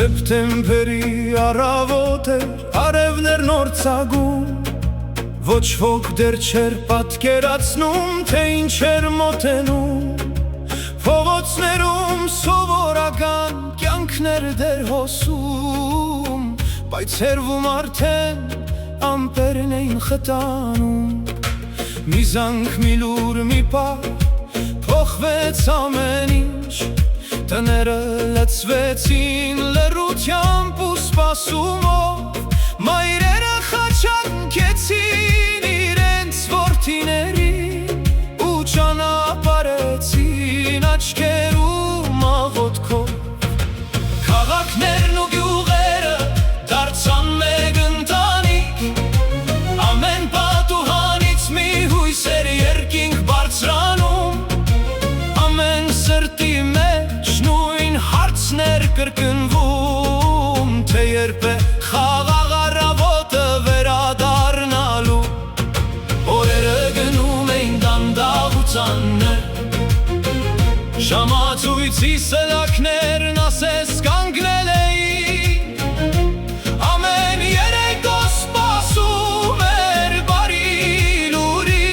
Սեպտեմբերի առավոտ էր, արևներն օրցագում, ոչ ոք դեռ չէր պատկերացնում, թե ինչ էր մոտենում, փողոցներում սովորական կյանքներ դեռ հոսում, բայց հեռվում արդեն ամպերն էին խտանում, մի զանգ, մի լուր, մի պահ, փոխվեց ամեն ինչ, տները լցվեցին լռությամբ ու սպասումով, մայրերը խաչակեցին իրենց որդիներին ու ճանապարհեցին աչքերում աղոթքով, քաղաքներն ու գյուղերը դարձան մեկ ընտանիք, ամեն պատուհանից մի հույս էր երկինք բարձրանում, ամեն սրտի մեջ նույն հարցներ կրկնվում, թե երբ է խաղաղ առավոտը վերադառնալու, օրերը գնում էին դանդաղ ու ծանր, ժամացույցի սլաքներն ասես կանգնել էին, ամեն երեկո սպասում էր բարի լուրի,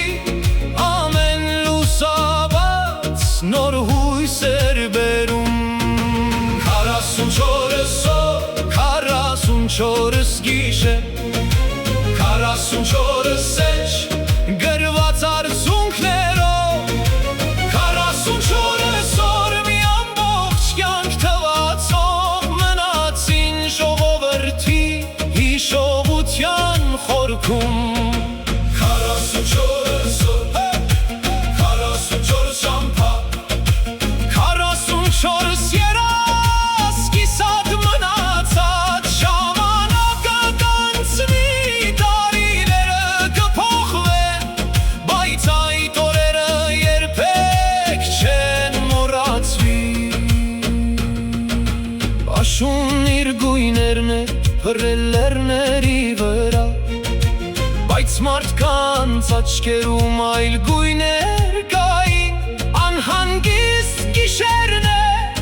ամեն լուսաբաց նոր հույս էր բերում, 44 գիշեր, 44 սեջ գրված արցունքներով, 44 օր մի ամբողջ կյանք թվացող մնացին ժողովրդի հիշողության խորքում, 44 օր, 44 շամփա, 44 երազ կիսատ մնացած ժամանակը կանցնի, տարիները կփոխվեն, բայց այդ օրերը երբեք չեն մոռացվի, աշունն իր գույներն է հրել լեռների վրա, բայց մարդկանց աչքերում այլ գույներ կային, անհանգիստ գիշերներ,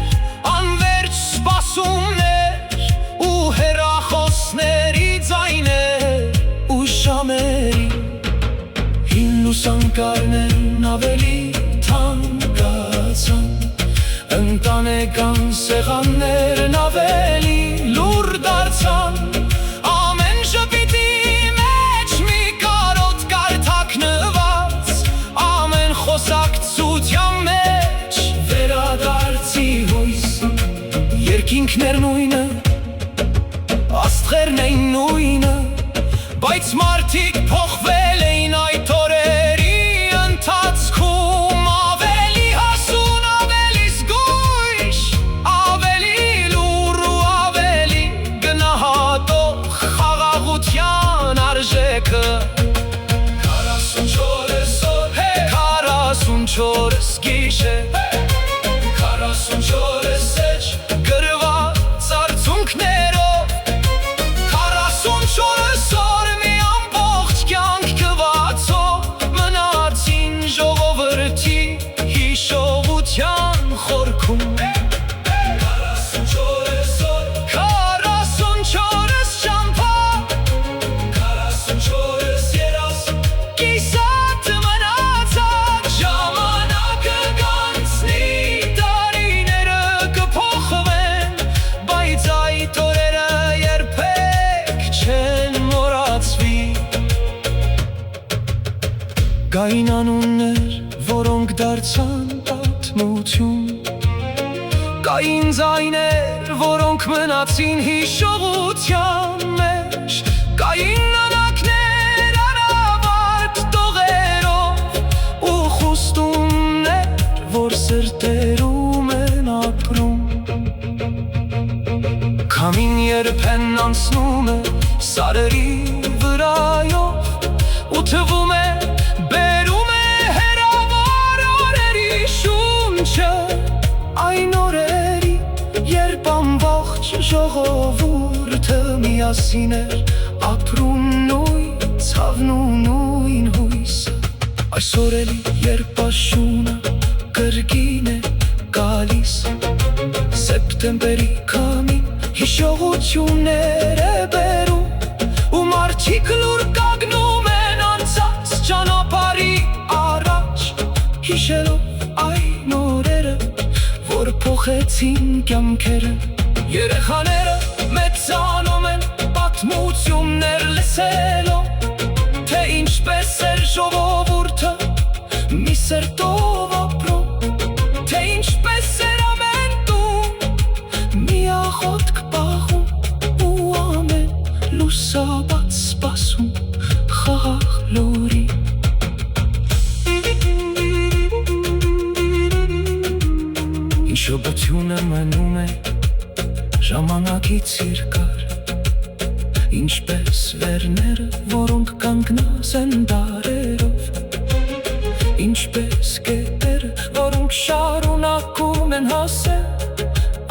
անվերջ սպասումներ ու հեռախոսների ձայներ ու շամերի, հին լուսանկարներն ավելի թանկացան, ընտանեկան սեղաններն ավելի լուր դարձան, ամեն ժպիտի մեջ մի կարոտ կար թաքնված, ամեն խոսակցության մեջ վերադարձի հույս, երկինքներ նույնը, աստղերն էին նույնը, բայց մարդիկ փոխվել էին այդ օրերի ընթացքում, ավելի հասուն, ավելի զգույշ, ավելի լուր ու ավելի գնահատող խաղաղության արժեքը, 44 օր, 44 գիշեր, 44 սեջ գրված արցունքներով, 44 օր մի ամբողջ կյանք կվացող մնացին ժողովրդի հիշողության խորքում, 44 օր, 44 ճամփա, 44 երազ կիսատ մնացած ժամանակը կանցնի, տարիները կփոխվեն, բայց այդ օրերը երբեք չեն մոռացվի, կային անուններ, որոնք դարձան պատմություն, կային ձայներ, որոնք մնացին հիշողության մեջ, կային նանակներ անավարտ տողերով ու խոստումներ, որ սրտերում են ապրում, քամին երբեն անցնում է սարերի վրայով ու թվում է բերում է հեռավոր օրերի շունչը, այն օրերի, երբ ամբողջ ժողովուրդը միասին էր ապրում նույն ցավն ու նույն հույսը, այսօր էլի երբ աշունը կրկին է գալիս, սեպտեմբերի քամին հիշ հիշողություններ է բերում ու մարդիկ լուր կանգնում են անցած ճանապարհի առաջ հիշելով այն օրերը, որ փոխեցին կյանքերը։ Երեխաները մեծանում են պատմություններ լսելով, թե ինչպես էր ժողովուրդը մի սերտով ապրում, թե ինչպես էր ամեն տուն միախոտ պահում ու ամեն լուսաբաց սպասում խաղաղ լուրի։ Հիշողությունը մնում է ժամանակից երկար, ինչպես վերները, որոնք կանգնած են դարերով, ինչպես կետերը, որոնք շարունակում են հասել,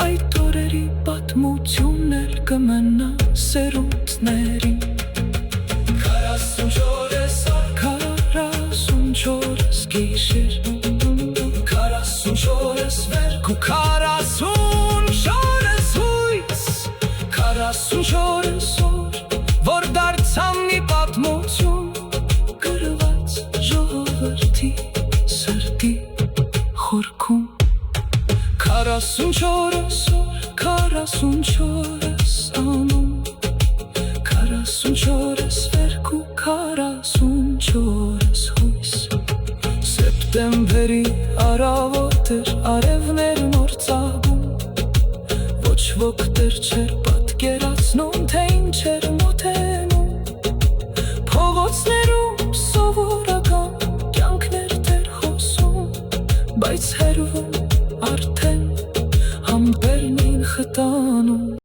այդ օրերի պատմությունն էլ կմնա սերունդներին։ 44 գիշեր, 44 վերք ու 44 հույս, 44 օր, որ դարձան մի պատմություն, գրված ժողովրդի սրտի խորքում։ 44 օր, 44 անուն, 44 վերք ու 44 հույս։ Սեպտեմբերի առավոտ էր, արևներն օր ծագում, ոչ ոք դեռ չէր